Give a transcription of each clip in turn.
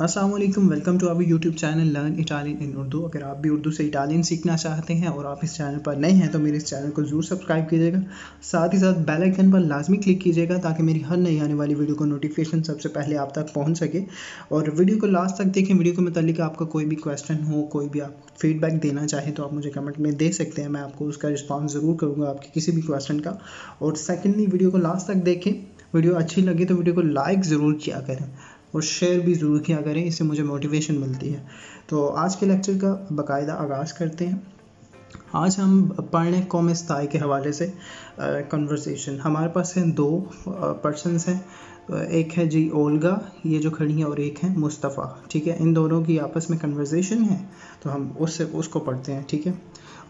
अस्सलाम वालेकुम, welcome to our YouTube channel learn Italian in Urdu. अगर आप भी उर्दू से इटालियन सीखना चाहते हैं और आप इस चैनल पर नए हैं तो मेरे इस चैनल को ज़रूर सब्सक्राइब कीजिएगा। साथ ही साथ बेल आइकन पर लाजमी क्लिक कीजिएगा ताकि मेरी हर नई आने वाली वीडियो को नोटिफिकेशन सबसे पहले आप तक पहुंच सके। और वीडियो को लास्ट तक देखें। वीडियो के मतलब आपका कोई भी क्वेश्चन हो, कोई भी आप फीडबैक देना चाहें तो आप मुझे कमेंट में दे सकते हैं। मैं आपको उसका रिस्पॉन्स ज़रूर करूँगा आपके किसी भी क्वेश्चन का। और सेकेंडली, वीडियो को लास्ट तक देखें। वीडियो अच्छी लगी तो वीडियो को लाइक ज़रूर किया करें और शेयर भी ज़रूर किया करें, इससे मुझे मोटिवेशन मिलती है। तो आज के लेक्चर का बाकायदा आगाज़ करते हैं। आज हम पढ़ रहे हैं कौम इस्ताई के हवाले से कन्वर्सेशन। हमारे पास हैं दो पर्सन्स हैं, एक है जी ओल्गा, ये जो खड़ी है, और एक है मुस्तफ़ा। ठीक है, इन दोनों की आपस में कन्वर्सेशन है तो हम उसको पढ़ते हैं। ठीक है,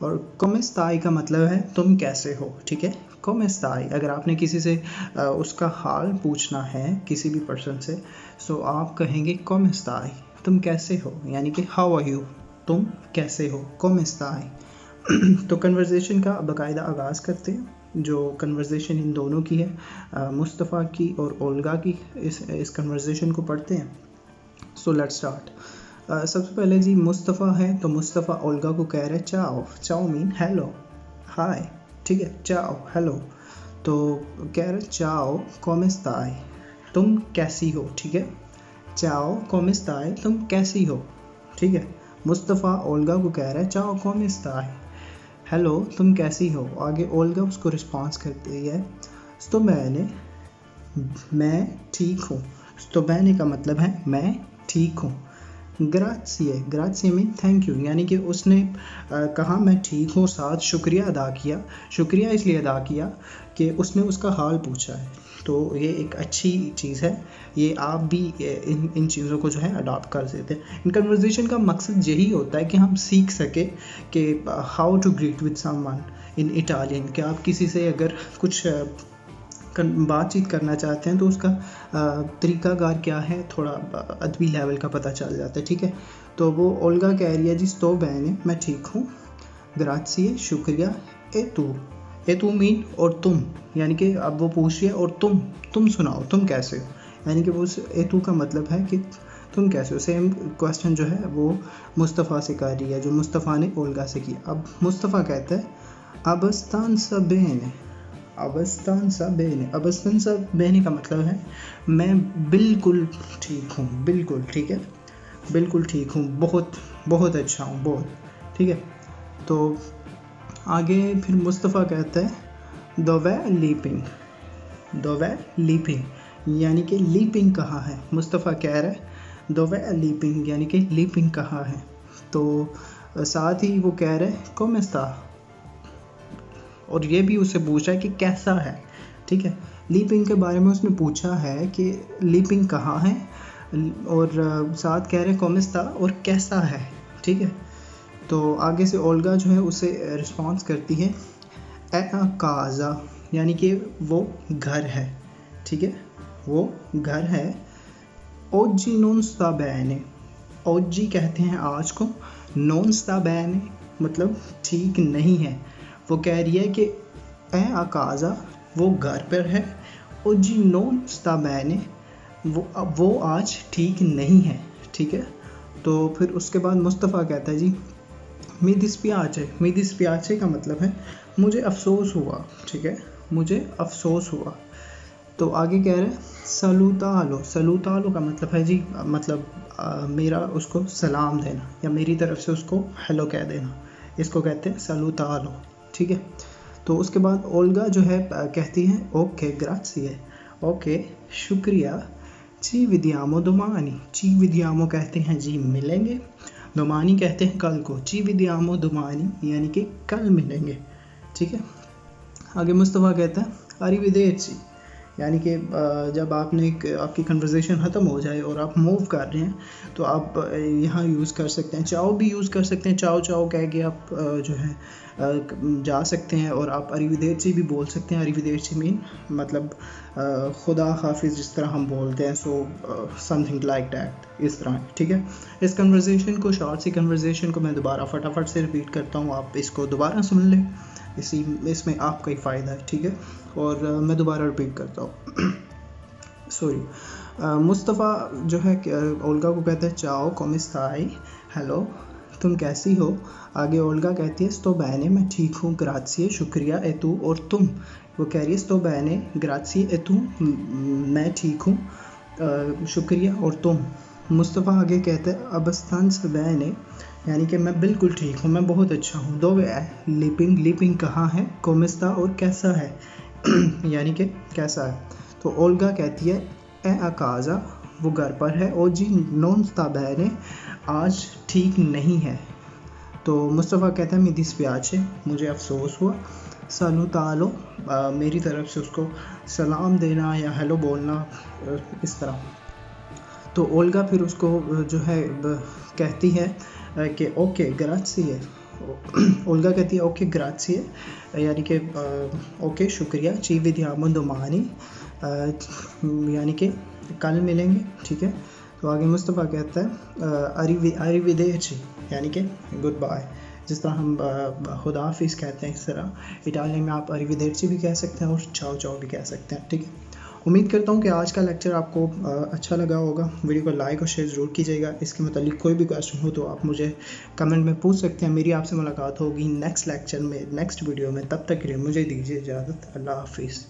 और कौम इस्ताई का मतलब है तुम कैसे हो। ठीक है, कौम इस्ताई, अगर आपने किसी से उसका हाल पूछना है, किसी भी पर्सन से, तो आप कहेंगे कौम इस्ताई, तुम कैसे हो, यानी कि हाउ आर यू, तुम कैसे हो, कौम इस्ताई। तो कन्वर्सेशन का बाकायदा आगाज़ करते हैं। जो कन्वर्सेशन इन दोनों की है, मुस्तफ़ा की और ओल्गा की, इस कन्वर्सेशन को पढ़ते हैं। So let's start. सबसे पहले जी मुस्तफ़ा है तो मुस्तफ़ा ओल्गा को कह रहे हैं चाओ। चाओ मीन हेलो, हाय। ठीक है, चाओ हेलो। तो कह रहे चाओ कौम इस्ताई, तुम कैसी हो। ठीक है, चाओ कौम इस्ताई, तुम कैसी हो। ठीक है, मुस्तफ़ा ओल्गा को कह रहा है चाओ कौम इस्ताई, हेलो तुम कैसी हो। आगे ओल्गा उसको रिस्पॉन्स करती है तो मैं ठीक हूँ। तो मैंने का मतलब है मैं ठीक हूँ। ग्राzie, ग्राzie मीन थैंक यू, यानी कि उसने कहा मैं ठीक हूँ, साथ शुक्रिया अदा किया। शुक्रिया इसलिए अदा किया कि उसने उसका हाल पूछा है। तो ये एक अच्छी चीज़ है, ये आप भी इन चीज़ों को जो है अडॉप्ट कर सकते हैं। इन कन्वर्सेशन का मकसद यही होता है कि हम सीख सके कि how to greet with someone in Italian, कि आप किसी से अगर कुछ बातचीत करना चाहते हैं तो उसका तरीक़ाकार क्या है, थोड़ा अदबी लेवल का पता चल जाता है। ठीक है, तो वो ओल्गा कह रही है जी sto bene, मैं ठीक हूँ। ग्राzie, शुक्रिया। ए तू मीन और तुम, यानी कि अब वो पूछ रही है और तुम सुनाओ, तुम कैसे हो, यानी कि वो ए तू का मतलब है कि तुम कैसे हो। सेम क्वेश्चन जो है वो मुस्तफ़ा से कर रही है, जो मुस्तफ़ा ने ओल्गा से किया। अब मुस्तफ़ा कहता है abbastanza bene, अबस्तांसा बेने का मतलब है मैं बिल्कुल ठीक हूँ। बिल्कुल, ठीक है, बिल्कुल ठीक हूँ, बहुत अच्छा हूँ, बहुत। ठीक है, तो आगे फिर मुस्तफ़ा कहता है दोवे लीपिंग, यानी कि लीपिंग कहाँ है। मुस्तफ़ा कह रहा है दोवे लीपिंग, यानी कि लीपिंग कहाँ है। तो साथ ही वो कह रहे हैं कौम इस्ता, और ये भी उससे पूछा है कि कैसा है। ठीक है, लीपिंग के बारे में उसने पूछा है कि लीपिंग कहाँ है, और साथ कह रहे कौम इस्ता और कैसा है। ठीक है, तो आगे से ओल्गा जो है उसे रिस्पॉन्स करती है ए काज़ा, यानी कि वो घर है। ठीक है, वो घर है। ओजी नॉन sta bene, ओजी कहते हैं आज को, नॉन sta bene मतलब ठीक नहीं है। वो कह रही है कि ए अकाज़ा, वो घर पर है, और जी नॉन sta bene, वो आज ठीक नहीं है। ठीक है, तो फिर उसके बाद मुस्तफ़ा कहता है जी मी dispiace का मतलब है मुझे अफसोस हुआ। ठीक है, मुझे अफसोस हुआ। तो आगे कह रहे हैं सलूतालो का मतलब है जी मतलब मेरा उसको सलाम देना, या मेरी तरफ से उसको हेलो कह देना, इसको कहते हैं सलूतालो। ठीक है, तो उसके बाद ओल्गा जो है कहती है ओके ग्राzie, ओके शुक्रिया। ची विदियामो दोमानी, ची विदियामो कहते हैं जी मिलेंगे, दोमानी कहते हैं कल को। ची विदियामो दोमानी यानी कि कल मिलेंगे। ठीक है, आगे मुस्तफ़ा कहता है अरिविदेर्ची, यानी कि जब आपकी कन्वर्सेशन ख़त्म हो जाए और आप मूव कर रहे हैं तो आप यहाँ यूज़ कर सकते हैं, चाओ भी यूज़ कर सकते हैं। चाओ कह के आप जो है जा सकते हैं, और आप अरिविदेर्ची भी बोल सकते हैं। अरिविदेर्ची मीन मतलब खुदा हाफिज़, जिस तरह हम बोलते हैं। सो समथिंग लाइक दैट, इस तरह। ठीक है, इस कन्वर्सेशन को, शॉर्ट सी कन्वर्सेशन को मैं दोबारा फटाफट से रिपीट करता हूँ, आप इसको दोबारा सुन लें, इसमें आपका ही फ़ायदा है। ठीक है, और मैं दोबारा रिपीट करता हूँ। सॉरी, मुस्तफ़ा जो है ओल्गा को कहता है चाओ कॉम स्ताई, हेलो तुम कैसी हो। आगे ओल्गा कहती है sto bene, मैं ठीक हूँ, ग्राzie शुक्रिया, e tu और तुम। वो कह रही है sto bene grazie e tu, मैं ठीक हूँ शुक्रिया और तुम। मुस्तफ़ा आगे कहता है abbastanza bene, यानी कि मैं बिल्कुल ठीक हूँ, मैं बहुत अच्छा हूँ। dove è लीपिंग, लीपिंग कहाँ है, come sta और कैसा है यानी कि कैसा है। तो ओल्गा कहती है è a casa, वो घर पर है, oggi non sta bene, आज ठीक नहीं है। तो मुस्तफ़ा कहता है mi dispiace, मुझे अफसोस हुआ, salutalo, मेरी तरफ से उसको सलाम देना या हेलो बोलना, इस तरह। तो ओल्गा फिर उसको जो है कहती है कि ओके ग्राzie, ओल्गा कहती है ओके ग्राzie, यानी कि ओके शुक्रिया, ci vediamo domani, यानी कि कल मिलेंगे, ठीक है। तो आगे मुस्तफ़ा कहता है arrivederci, यानी कि गुड बाय। जिस तरह हम खुदा हाफिज़ कहते हैं, इस तरह इटालियन में आप arrivederci भी कह सकते हैं और चाओ चाओ भी कह सकते हैं, ठीक है। उम्मीद करता हूँ कि आज का लेक्चर आपको अच्छा लगा होगा। वीडियो को लाइक और शेयर ज़रूर कीजिएगा। इसके मतलब कोई भी क्वेश्चन हो तो आप मुझे कमेंट में पूछ सकते हैं। मेरी आपसे मुलाकात होगी नेक्स्ट लेक्चर में, नेक्स्ट वीडियो में। तब तक के लिए मुझे दीजिए इजाज़त। अल्लाह हाफिज़।